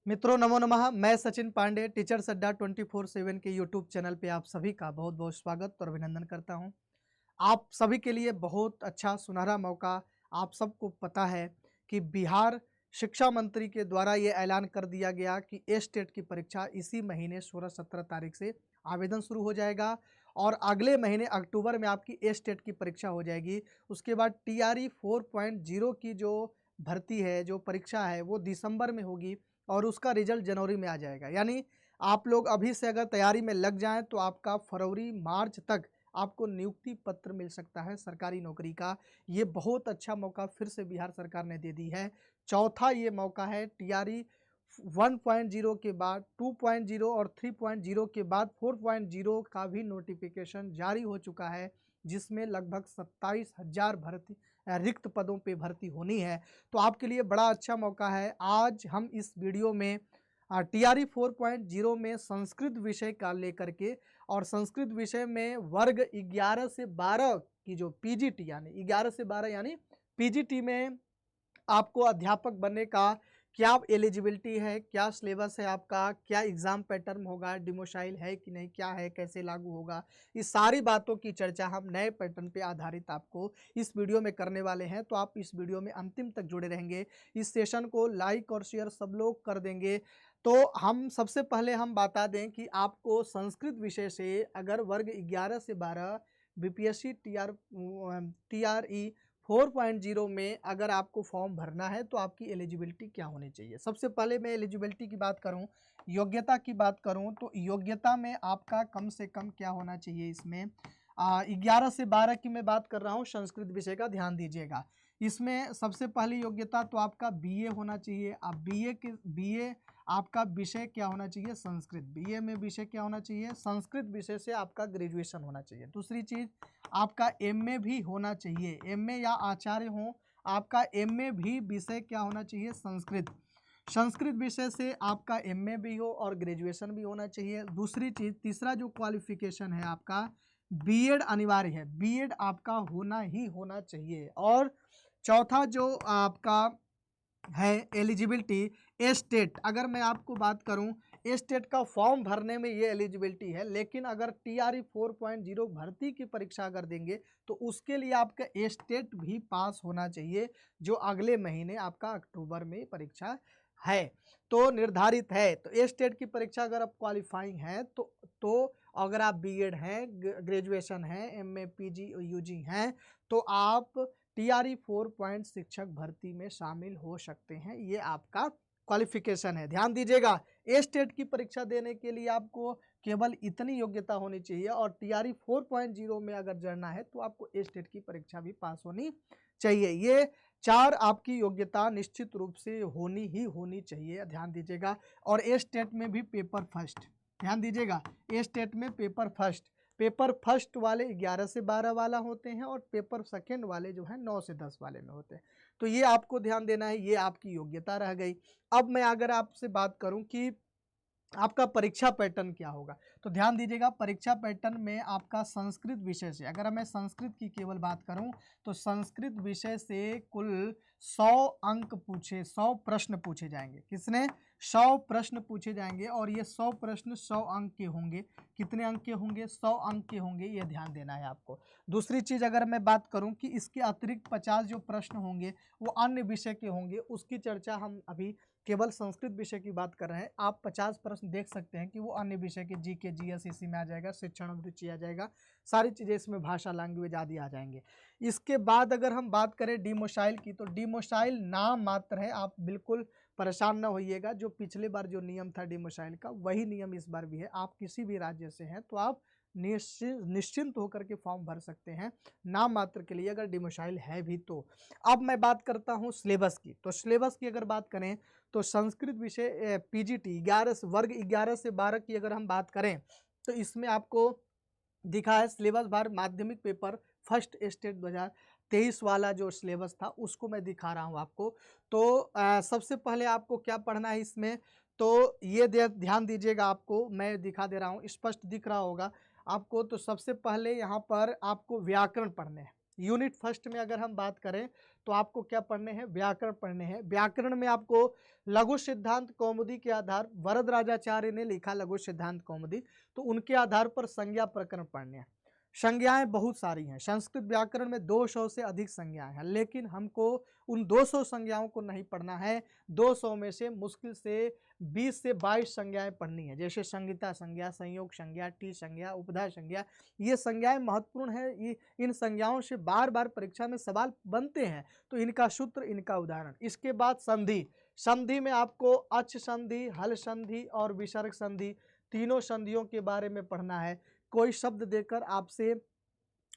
मित्रों नमो नमः। मैं सचिन पांडे टीचर्स अड्डा 24/7 के यूट्यूब चैनल पे आप सभी का बहुत बहुत स्वागत और अभिनंदन करता हूं। आप सभी के लिए बहुत अच्छा सुनहरा मौका। आप सबको पता है कि बिहार शिक्षा मंत्री के द्वारा ये ऐलान कर दिया गया कि टेट की परीक्षा इसी महीने 16-17 तारीख से आवेदन शुरू हो जाएगा और अगले महीने अक्टूबर में आपकी टेट की परीक्षा हो जाएगी। उसके बाद TRE 4.0 की जो भर्ती है, जो परीक्षा है, वो दिसंबर में होगी और उसका रिजल्ट जनवरी में आ जाएगा। यानी आप लोग अभी से अगर तैयारी में लग जाएं तो आपका फरवरी मार्च तक आपको नियुक्ति पत्र मिल सकता है सरकारी नौकरी का। ये बहुत अच्छा मौका फिर से बिहार सरकार ने दे दी है। चौथा ये मौका है। TRE 1.0 के बाद 2.0 और 3.0 के बाद 4.0 का भी नोटिफिकेशन जारी हो चुका है, जिसमें लगभग 27,000 भर्ती रिक्त पदों पे भर्ती होनी है। तो आपके लिए बड़ा अच्छा मौका है। आज हम इस वीडियो में TRE 4.0 में संस्कृत विषय का लेकर के और संस्कृत विषय में वर्ग 11 से 12 की जो PGT यानी 11 से 12 यानी PGT में आपको अध्यापक बनने का क्या एलिजिबिलिटी है, क्या सिलेबस है आपका, क्या एग्ज़ाम पैटर्न होगा, डिमोशाइल है कि नहीं, क्या है, कैसे लागू होगा, इस सारी बातों की चर्चा हम नए पैटर्न पे आधारित आपको इस वीडियो में करने वाले हैं। तो आप इस वीडियो में अंतिम तक जुड़े रहेंगे। इस सेशन को लाइक और शेयर सब लोग कर देंगे। तो हम सबसे पहले हम बता दें कि आपको संस्कृत विषय से अगर वर्ग 11 से 12 BPSC TRE 4.0 में अगर आपको फॉर्म भरना है तो आपकी एलिजिबिलिटी क्या होनी चाहिए। सबसे पहले मैं एलिजिबिलिटी की बात करूं, योग्यता की बात करूं, तो योग्यता में आपका कम से कम क्या होना चाहिए। इसमें 11 से 12 की मैं बात कर रहा हूं संस्कृत विषय का, ध्यान दीजिएगा। इसमें सबसे पहली योग्यता तो आपका BA होना चाहिए। अब BA आपका विषय क्या होना चाहिए, संस्कृत। BA में विषय क्या होना चाहिए, संस्कृत विषय से आपका ग्रेजुएशन होना चाहिए। दूसरी चीज़ आपका MA भी होना चाहिए। MA या आचार्य हो, आपका MA भी विषय क्या होना चाहिए, संस्कृत। संस्कृत विषय से आपका MA भी हो और ग्रेजुएशन भी होना चाहिए। दूसरी चीज़, तीसरा जो क्वालिफिकेशन है आपका, BEd अनिवार्य है। BEd आपका होना ही होना चाहिए। और चौथा जो आपका है एलिजिबिलिटी, स्टेट। अगर मैं आपको बात करूं स्टेट का फॉर्म भरने में ये एलिजिबिलिटी है, लेकिन अगर TRE 4.0 भर्ती की परीक्षा अगर देंगे तो उसके लिए आपका स्टेट भी पास होना चाहिए, जो अगले महीने आपका अक्टूबर में परीक्षा है, तो निर्धारित है। तो स्टेट की परीक्षा अगर आप क्वालिफाइंग हैं तो अगर आप BEd हैं, ग्रेजुएशन है, MA PG UG हैं, तो आप TRE 4 शिक्षक भर्ती में शामिल हो सकते हैं। ये आपका क्वालिफिकेशन है, ध्यान दीजिएगा। स्टेट की परीक्षा देने के लिए आपको केवल इतनी योग्यता होनी चाहिए और TRE 4.0 में अगर जड़ना है तो आपको स्टेट की परीक्षा भी पास होनी चाहिए। ये चार आपकी योग्यता निश्चित रूप से होनी ही होनी चाहिए, ध्यान दीजिएगा। और स्टेट में भी पेपर फर्स्ट, ध्यान दीजिएगा, स्टेट में पेपर फर्स्ट वाले 11 से 12 वाला होते हैं और पेपर सेकंड वाले जो है 9 से 10 वाले में होते हैं। तो ये आपको ध्यान देना है, ये आपकी योग्यता रह गई। अब मैं अगर आपसे बात करूं कि आपका परीक्षा पैटर्न क्या होगा, तो ध्यान दीजिएगा। परीक्षा पैटर्न में आपका संस्कृत विषय से, अगर मैं संस्कृत की केवल बात करूं तो संस्कृत विषय से कुल 100 अंक 100 प्रश्न पूछे जाएंगे। किसने, 100 प्रश्न पूछे जाएंगे और ये 100 प्रश्न 100 अंक के होंगे। कितने अंक के होंगे, 100 अंक के होंगे, ये ध्यान देना है आपको। दूसरी चीज़ अगर मैं बात करूं कि इसके अतिरिक्त 50 जो प्रश्न होंगे वो अन्य विषय के होंगे, उसकी चर्चा हम अभी केवल संस्कृत विषय की बात कर रहे हैं। आप 50 प्रश्न देख सकते हैं कि वो अन्य विषय के GK GS इसी में आ जाएगा, शिक्षण अभिरुचि आ जाएगा, सारी चीज़ें इसमें, भाषा लैंग्वेज आदि आ जाएंगे। इसके बाद अगर हम बात करें डिमोशाइल की, तो डिमोशाइल नाम मात्र है, आप बिल्कुल परेशान ना होइएगा। जो पिछले बार जो नियम था डिमोशाइल का, वही नियम इस बार भी है। आप किसी भी राज्य से हैं तो आप निश्चिंत होकर के फॉर्म भर सकते हैं नाम मात्र के लिए, अगर डिमोशाइल है भी तो। अब मैं बात करता हूं सिलेबस की। तो सिलेबस की अगर बात करें तो संस्कृत विषय PGT 11 वर्ग 11 से 12 की अगर हम बात करें तो इसमें आपको दिखा है सिलेबस बार माध्यमिक पेपर फर्स्ट स्टेट 2023 वाला जो सिलेबस था उसको मैं दिखा रहा हूँ आपको। तो सबसे पहले आपको क्या पढ़ना है इसमें, तो ये ध्यान दीजिएगा, आपको मैं दिखा दे रहा हूँ, स्पष्ट दिख रहा होगा आपको। तो सबसे पहले यहाँ पर आपको व्याकरण पढ़ने हैं, यूनिट फर्स्ट में अगर हम बात करें तो आपको क्या पढ़ने हैं, व्याकरण पढ़ने हैं। व्याकरण में आपको लघु सिद्धांत कौमुदी के आधार, वरदराजाचार्य ने लिखा लघु सिद्धांत कौमुदी, तो उनके आधार पर संज्ञा प्रकरण पढ़ने हैं। संज्ञाएं बहुत सारी हैं, संस्कृत व्याकरण में 200 से अधिक संज्ञाएं हैं, लेकिन हमको उन 200 संज्ञाओं को नहीं पढ़ना है। 200 में से मुश्किल से 20 से 22 संज्ञाएं पढ़नी है, जैसे संगीता संज्ञा, संयोग संज्ञा, टी संज्ञा, उपधा संज्ञा। ये संज्ञाएं महत्वपूर्ण है, ये इन संज्ञाओं से बार बार परीक्षा में सवाल बनते हैं, तो इनका सूत्र, इनका उदाहरण। इसके बाद संधि। संधि में आपको अच संधि, हल संधि और विसर्ग संधि, तीनों संधियों के बारे में पढ़ना है। कोई शब्द देकर आपसे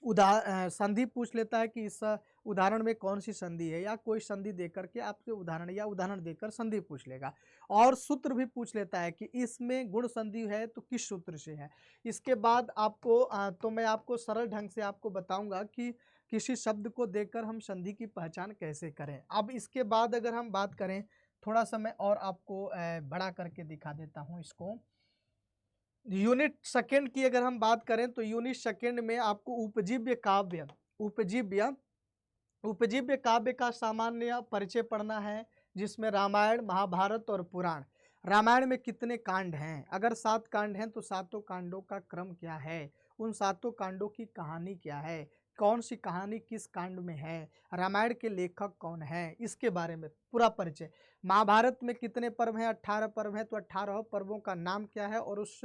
संधि पूछ लेता है कि इस उदाहरण में कौन सी संधि है, या कोई संधि देकर के आपसे उदाहरण या उदाहरण देकर संधि पूछ लेगा। और सूत्र भी पूछ लेता है कि इसमें गुण संधि है तो किस सूत्र से है। इसके बाद आपको तो मैं आपको सरल ढंग से आपको बताऊंगा कि किसी शब्द को देखकर हम संधि की पहचान कैसे करें। अब इसके बाद अगर हम बात करें, थोड़ा सा मैं और आपको बड़ा करके दिखा देता हूँ इसको। यूनिट सेकंड की अगर हम बात करें तो यूनिट सेकंड में आपको उपजीव्य काव्य, उपजीव्य काव्य का सामान्य परिचय पढ़ना है, जिसमें रामायण, महाभारत और पुराण। रामायण में कितने कांड हैं, अगर 7 कांड हैं तो 7 कांडों का क्रम क्या है, उन 7 कांडों की कहानी क्या है, कौन सी कहानी किस कांड में है, रामायण के लेखक कौन है, इसके बारे में पूरा परिचय। महाभारत में कितने पर्व हैं, 18 पर्व हैं, तो 18 पर्वों का नाम क्या है और उस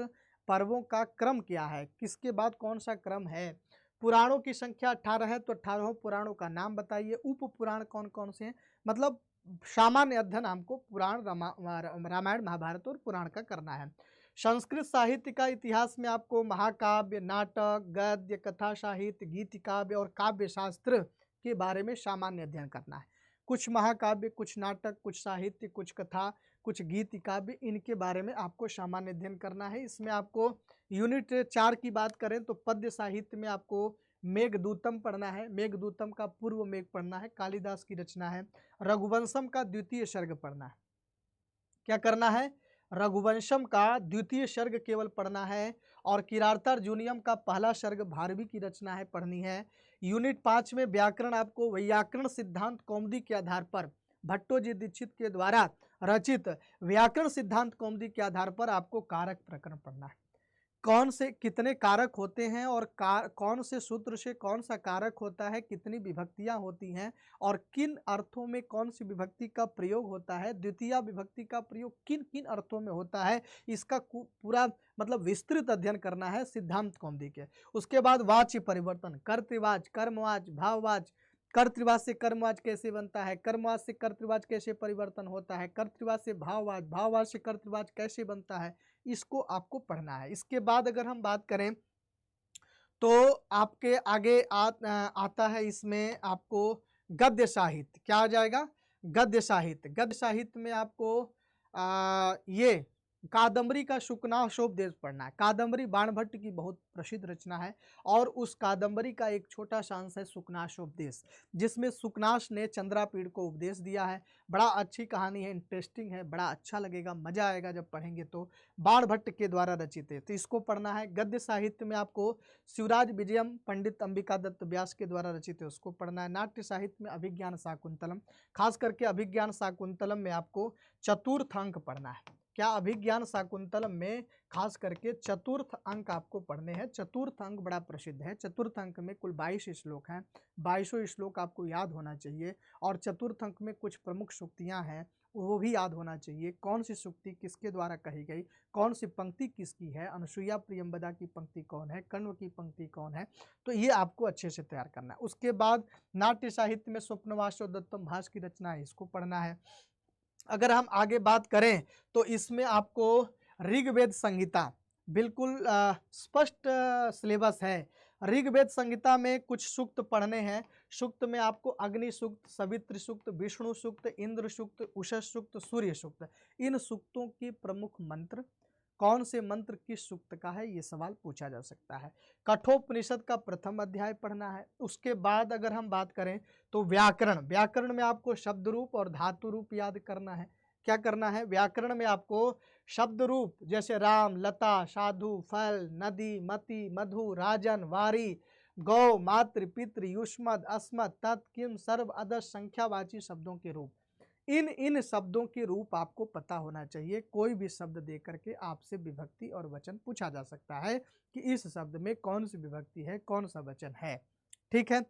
पर्वों का क्रम क्या है, किसके बाद कौन सा क्रम है। पुराणों की संख्या 18 है, तो 18 पुराणों का नाम बताइए। उप पुराण कौन कौन से हैं, मतलब सामान्य अध्ययन हमको पुराण, रामायण, महाभारत और पुराण का करना है। संस्कृत साहित्य का इतिहास में आपको महाकाव्य, नाटक, गद्य, कथा साहित्य, गीत काव्य और काव्य शास्त्र के बारे में सामान्य अध्ययन करना है। कुछ महाकाव्य, कुछ नाटक, कुछ साहित्य, कुछ कथा, कुछ गीत काव्य, इनके बारे में आपको सामान्य अध्ययन करना है। इसमें आपको यूनिट 4 की बात करें तो पद्य साहित्य में आपको मेघदूतम पढ़ना है। मेघदूतम का पूर्व मेघ पढ़ना है, कालिदास की रचना है। रघुवंशम का द्वितीय सर्ग पढ़ना है। क्या करना है, रघुवंशम का द्वितीय सर्ग केवल पढ़ना है। और किरातार्जुनीयम का पहला सर्ग भारवी की रचना है, पढ़नी है। यूनिट 5 में व्याकरण आपको व्याकरण सिद्धांत कौमुदी के आधार पर भट्टोजी दीक्षित के द्वारा रचित व्याकरण सिद्धांत कौमुदी के आधार पर आपको कारक प्रकरण पढ़ना है। कौन से कितने कारक होते हैं और कौन से सूत्र से कौन सा कारक होता है, कितनी विभक्तियां होती हैं और किन अर्थों में कौन सी विभक्ति का प्रयोग होता है, द्वितीय विभक्ति का प्रयोग किन किन अर्थों में होता है, इसका पूरा मतलब विस्तृत अध्ययन करना है सिद्धांत कौमुदी के। उसके बाद वाच्य परिवर्तन, कर्तृवाच, कर्मवाच, भाववाच, कर्तृवाच से कर्मवाच कैसे बनता है, कर्मवाच से कर्तृवाच कैसे परिवर्तन होता है, कर्तृवाच से भाववाच, भाववाच से कर्तृवाच कैसे बनता है, इसको आपको पढ़ना है। इसके बाद अगर हम बात करें तो आपके आगे आता है इसमें आपको गद्य साहित्य। क्या आ जाएगा, गद्य साहित्य। गद्य साहित्य में आपको ये कादम्बरी का शुकनाशोपदेश पढ़ना है। कादम्बरी बाणभट्ट की बहुत प्रसिद्ध रचना है और उस कादम्बरी का एक छोटा सा अंश है शुकनाशोपदेश, जिसमें शुकनाश ने चंद्रापीड़ को उपदेश दिया है। बड़ा अच्छी कहानी है, इंटरेस्टिंग है, बड़ा अच्छा लगेगा, मजा आएगा जब पढ़ेंगे तो। बाणभट्ट के द्वारा रचित है, तो इसको पढ़ना है। गद्य साहित्य में आपको शिवराज विजयम पंडित अंबिका दत्त व्यास के द्वारा रचित है, उसको पढ़ना है। नाट्य साहित्य में अभिज्ञान शाकुंतलम, खास करके अभिज्ञान शाकुंतलम में आपको चतुर्थ अंक पढ़ना है। क्या, अभिज्ञान शाकुंतलम में खास करके चतुर्थ अंक आपको पढ़ने हैं। चतुर्थ अंक बड़ा प्रसिद्ध है। चतुर्थ अंक में कुल 22 श्लोक हैं, 22 श्लोक आपको याद होना चाहिए। और चतुर्थ अंक में कुछ प्रमुख सूक्तियां हैं, वो भी याद होना चाहिए। कौन सी सूक्ति किसके द्वारा कही गई, कौन सी पंक्ति किसकी है, अनुसुईया प्रियंवदा की पंक्ति कौन है, कण्व की पंक्ति कौन है, तो ये आपको अच्छे से तैयार करना है। उसके बाद नाट्य साहित्य में स्वप्नवासो दत्तम भास की रचना है, इसको पढ़ना है। अगर हम आगे बात करें तो इसमें आपको ऋग्वेद संहिता, बिल्कुल स्पष्ट सिलेबस है। ऋग्वेद संहिता में कुछ सूक्त पढ़ने हैं। सूक्त में आपको अग्नि सूक्त, सवित्र सूक्त, विष्णु सूक्त, इंद्र सूक्त, उषस सूक्त, सूर्य सूक्त, इन सूक्तों के प्रमुख मंत्र, कौन से मंत्र किस सूक्त का है, ये सवाल पूछा जा सकता है। कठोपनिषद का प्रथम अध्याय पढ़ना है। उसके बाद अगर हम बात करें तो व्याकरण, व्याकरण में आपको शब्द रूप और धातु रूप याद करना है। क्या करना है, व्याकरण में आपको शब्द रूप जैसे राम, लता, साधु, फल, नदी, मति, मधु, राजन, वारी, गौ, मातृ, पितृ, युष्मद, अस्मद, तत्, किम, सर्व, अदर संख्यावाची शब्दों के रूप। इन शब्दों के रूप आपको पता होना चाहिए। कोई भी शब्द दे करके आपसे विभक्ति और वचन पूछा जा सकता है कि इस शब्द में कौन सी विभक्ति है, कौन सा वचन है। ठीक है,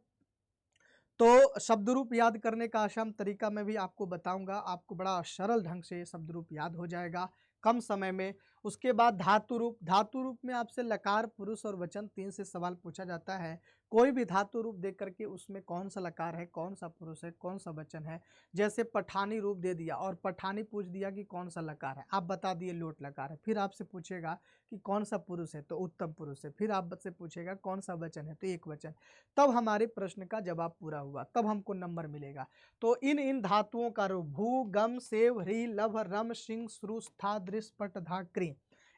तो शब्द रूप याद करने का आसान तरीका मैं भी आपको बताऊंगा। आपको बड़ा सरल ढंग से शब्द रूप याद हो जाएगा कम समय में। उसके बाद धातु रूप। धातु रूप में आपसे लकार, पुरुष और वचन 3 से सवाल पूछा जाता है। कोई भी धातु रूप देख करके उसमें कौन सा लकार है, कौन सा पुरुष है, कौन सा वचन है। जैसे पठानी रूप दे दिया और पठानी पूछ दिया कि कौन सा लकार है, आप बता दिए लोट लकार है। फिर आपसे पूछेगा कि कौन सा पुरुष है, तो उत्तम पुरुष है। फिर आपसे पूछेगा कौन सा वचन है, तो एक वचन। तब हमारे प्रश्न का जवाब पूरा हुआ, तब हमको नंबर मिलेगा। तो इन धातुओं का रूप भू, गम, सेव, ह्री, लभ, रम, सिंह, श्रु, स्था, दृश, पट, धा, क्री।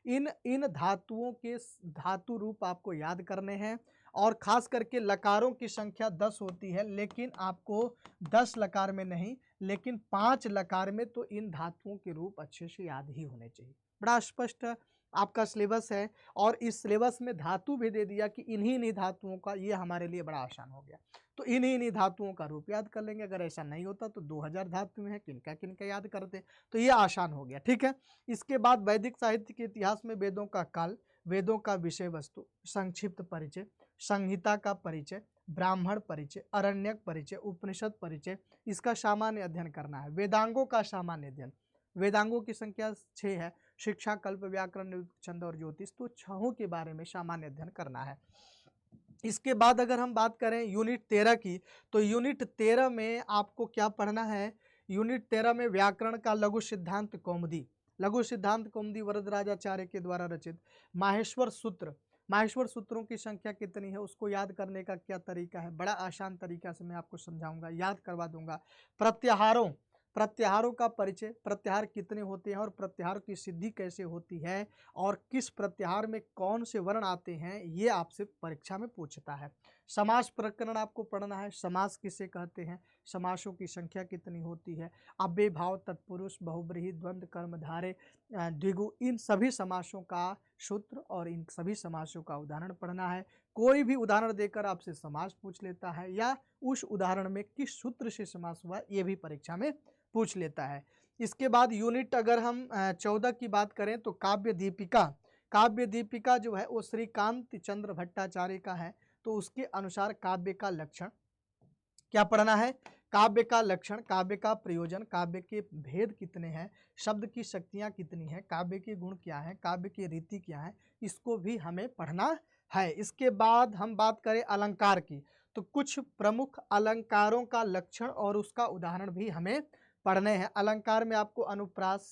इन धातुओं के धातु रूप आपको याद करने हैं। और खास करके लकारों की संख्या 10 होती है, लेकिन आपको 10 लकार में नहीं, लेकिन 5 लकार में तो इन धातुओं के रूप अच्छे से याद ही होने चाहिए। बड़ा स्पष्ट आपका सिलेबस है, और इस सिलेबस में धातु भी दे दिया कि इन्हीं धातुओं का, ये हमारे लिए बड़ा आसान हो गया। तो इन्हीं धातुओं का रूप याद कर लेंगे। अगर ऐसा नहीं होता तो 2000 धातु हैं, किनका किनका याद करते, तो ये आसान हो गया। ठीक है, इसके बाद वैदिक साहित्य के इतिहास में वेदों का काल, वेदों का विषय वस्तु, संक्षिप्त परिचय, संहिता का परिचय, ब्राह्मण परिचय, अरण्यक परिचय, उपनिषद परिचय, इसका सामान्य अध्ययन करना है। वेदांगों का सामान्य अध्ययन, वेदांगों की संख्या 6 है। शिक्षा, कल्प, व्याकरण, निरुक्त, छंद और ज्योतिष, तो 6 के बारे में सामान्य अध्ययन करना है। इसके बाद अगर हम बात करें यूनिट 13 की, तो यूनिट 13 में आपको क्या पढ़ना है। यूनिट 13 में व्याकरण का लघु सिद्धांत कौमुदी, लघु सिद्धांत कौमुदी वरदराजाचार्य के द्वारा रचित। माहेश्वर सूत्र, माहेश्वर सूत्रों की संख्या कितनी है, उसको याद करने का क्या तरीका है, बड़ा आसान तरीका से मैं आपको समझाऊंगा, याद करवा दूंगा। प्रत्याहारों, प्रत्याहारों का परिचय, प्रत्याहार कितने होते हैं और प्रत्याहार की सिद्धि कैसे होती है, और किस प्रत्याहार में कौन से वर्ण आते हैं, ये आपसे परीक्षा में पूछता है। समास प्रकरण आपको पढ़ना है। समास किसे कहते हैं, समासों की संख्या कितनी होती है, अव्यय भाव, तत्पुरुष, बहुब्रीहि, द्वंद्व, कर्मधारय, द्विगु, इन सभी समासों का सूत्र और इन सभी समासों का उदाहरण पढ़ना है। कोई भी उदाहरण देकर आपसे समास पूछ लेता है, या उस उदाहरण में किस सूत्र से समास हुआ, ये भी परीक्षा में पूछ लेता है। इसके बाद यूनिट अगर हम 14 की बात करें, तो काव्य दीपिका, काव्य दीपिका जो है वो श्रीकांत चंद्र भट्टाचार्य का है। तो उसके अनुसार काव्य का लक्षण क्या पढ़ना है, काव्य का लक्षण, काव्य का प्रयोजन, काव्य के भेद कितने हैं, शब्द की शक्तियाँ कितनी हैं, काव्य के गुण क्या है, काव्य की रीति क्या है, इसको भी हमें पढ़ना है। इसके बाद हम बात करें अलंकार की, तो कुछ प्रमुख अलंकारों का लक्षण और उसका उदाहरण भी हमें पढ़ने हैं। अलंकार में आपको अनुप्रास,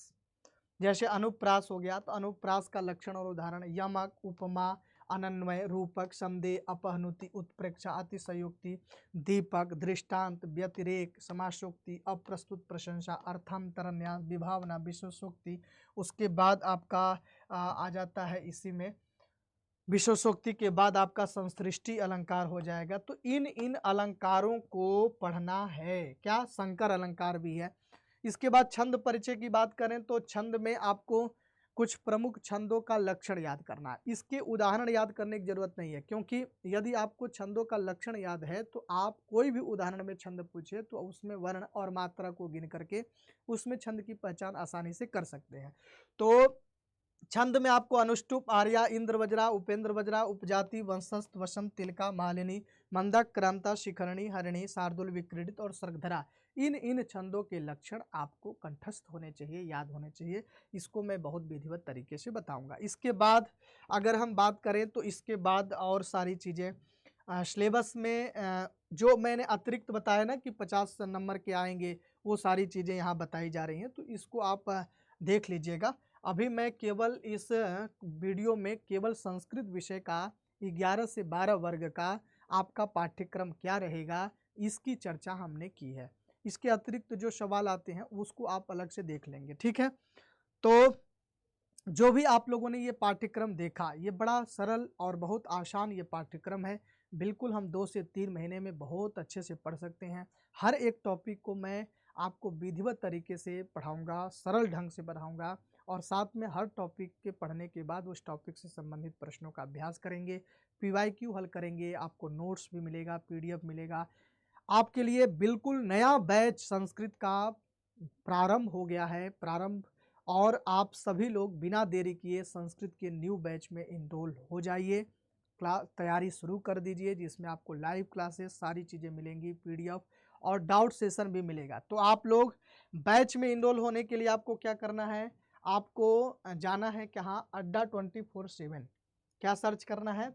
जैसे अनुप्रास हो गया, तो अनुप्रास का लक्षण और उदाहरण यमक, उपमा, अनन्वय, रूपक, संदेह, अपहनुति, उत्प्रेक्षा, अतिशयोक्ति, दीपक, दृष्टांत, व्यतिरेक, समासोक्ति, अप्रस्तुत प्रशंसा, अर्थांतरन्यास, विभावना, विशेषोक्ति। उसके बाद आपका आ जाता है इसी में विशेषोक्ति के बाद आपका संसृष्टि अलंकार हो जाएगा। तो इन अलंकारों को पढ़ना है। क्या, संकर अलंकार भी है। इसके बाद छंद परिचय की बात करें, तो छंद में आपको कुछ प्रमुख छंदों का लक्षण याद करना है। इसके उदाहरण याद करने की जरूरत नहीं है, क्योंकि यदि आपको छंदों का लक्षण याद है तो आप कोई भी उदाहरण में छंद पूछे तो उसमें वर्ण और मात्रा को गिन करके उसमें छंद की पहचान आसानी से कर सकते हैं। तो छंद में आपको अनुष्टुप, आर्या, इंद्र वज्रा, उपेंद्र वज्रा, उपजाति, वंशस्थ, वसंत, तिलका, मालिनी, मंदक, क्रांता, शिखरणी, हरिणी, शार्दुल, विक्रीडित और सर्गधरा, इन छंदों के लक्षण आपको कंठस्थ होने चाहिए, याद होने चाहिए। इसको मैं बहुत विधिवत तरीके से बताऊंगा। इसके बाद अगर हम बात करें, तो इसके बाद और सारी चीज़ें सिलेबस में जो मैंने अतिरिक्त बताया ना कि 50 नंबर के आएंगे, वो सारी चीज़ें यहाँ बताई जा रही हैं, तो इसको आप देख लीजिएगा। अभी मैं केवल इस वीडियो में केवल संस्कृत विषय का 11 से 12 वर्ग का आपका पाठ्यक्रम क्या रहेगा, इसकी चर्चा हमने की है। इसके अतिरिक्त जो सवाल आते हैं उसको आप अलग से देख लेंगे। ठीक है, तो जो भी आप लोगों ने ये पाठ्यक्रम देखा, ये बड़ा सरल और बहुत आसान ये पाठ्यक्रम है। बिल्कुल हम 2 से 3 महीने में बहुत अच्छे से पढ़ सकते हैं। हर एक टॉपिक को मैं आपको विधिवत तरीके से पढ़ाऊंगा, सरल ढंग से पढ़ाऊंगा, और साथ में हर टॉपिक के पढ़ने के बाद उस टॉपिक से संबंधित प्रश्नों का अभ्यास करेंगे, पीवाईक्यू हल करेंगे, आपको नोट्स भी मिलेगा, पीडीएफ मिलेगा। आपके लिए बिल्कुल नया बैच संस्कृत का प्रारंभ हो गया है, और आप सभी लोग बिना देरी किए संस्कृत के न्यू बैच में इनरोल हो जाइए। क्लास तैयारी शुरू कर दीजिए, जिसमें आपको लाइव क्लासेस सारी चीज़ें मिलेंगी, पीडीएफ और डाउट सेशन भी मिलेगा। तो आप लोग बैच में इनरोल होने के लिए आपको क्या करना है, आपको जाना है कहाँ, अड्डा 24/7। क्या सर्च करना है,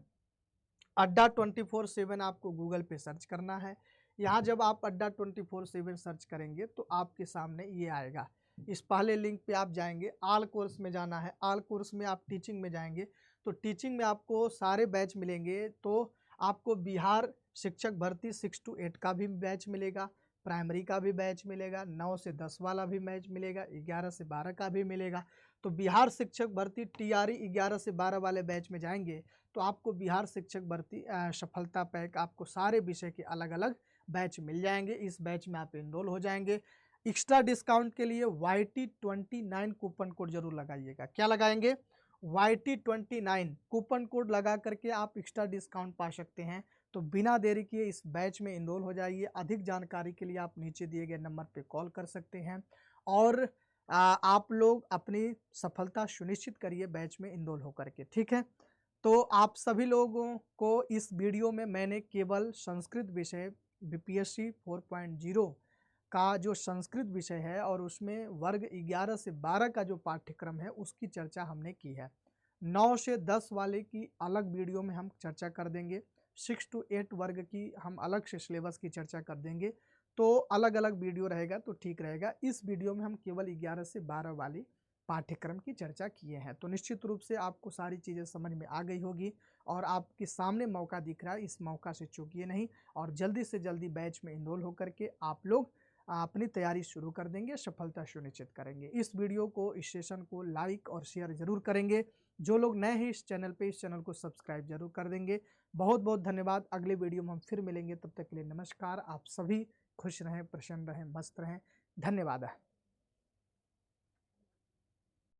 अड्डा 24/7 आपको गूगल पे सर्च करना है। यहाँ जब आप अड्डा 24/7 सर्च करेंगे तो आपके सामने ये आएगा। इस पहले लिंक पे आप जाएंगे, आल कोर्स में जाना है। आल कोर्स में आप टीचिंग में जाएंगे तो टीचिंग में आपको सारे बैच मिलेंगे। तो आपको बिहार शिक्षक भर्ती 6 to 8 का भी बैच मिलेगा, प्राइमरी का भी बैच मिलेगा, 9 से 10 वाला भी बैच मिलेगा, 11 से 12 का भी मिलेगा। तो बिहार शिक्षक भर्ती टीआरई 11 से 12 वाले बैच में जाएंगे तो आपको बिहार शिक्षक भर्ती सफलता पैक, आपको सारे विषय के अलग अलग बैच मिल जाएंगे। इस बैच में आप इनरोल हो जाएंगे। एक्स्ट्रा डिस्काउंट के लिए YT29 कूपन कोड जरूर लगाइएगा। क्या लगाएंगे, YT29 कूपन कोड लगा करके आप एक्स्ट्रा डिस्काउंट पा सकते हैं। तो बिना देरी किए इस बैच में इनरोल हो जाइए। अधिक जानकारी के लिए आप नीचे दिए गए नंबर पे कॉल कर सकते हैं और आप लोग अपनी सफलता सुनिश्चित करिए बैच में इनरोल होकर के, ठीक है। तो आप सभी लोगों को इस वीडियो में मैंने केवल संस्कृत विषय बीपीएससी 4.0 का जो संस्कृत विषय है और उसमें वर्ग 11 से 12 का जो पाठ्यक्रम है उसकी चर्चा हमने की है। 9 से 10 वाले की अलग वीडियो में हम चर्चा कर देंगे, 6 to 8 वर्ग की हम अलग से सिलेबस की चर्चा कर देंगे। तो अलग अलग वीडियो रहेगा तो ठीक रहेगा। इस वीडियो में हम केवल 11 से 12 वाली पाठ्यक्रम की चर्चा किए हैं। तो निश्चित रूप से आपको सारी चीज़ें समझ में आ गई होगी और आपके सामने मौका दिख रहा है, इस मौका से चूकिए नहीं और जल्दी से जल्दी बैच में इनरोल होकर के आप लोग अपनी तैयारी शुरू कर देंगे, सफलता सुनिश्चित करेंगे। इस वीडियो को, इस सेशन को लाइक और शेयर जरूर करेंगे। जो लोग नए हैं इस चैनल पे, इस चैनल को सब्सक्राइब जरूर कर देंगे। बहुत बहुत धन्यवाद। अगले वीडियो में हम फिर मिलेंगे, तब तक के लिए नमस्कार। आप सभी खुश रहें, प्रसन्न रहें, मस्त रहें। धन्यवाद।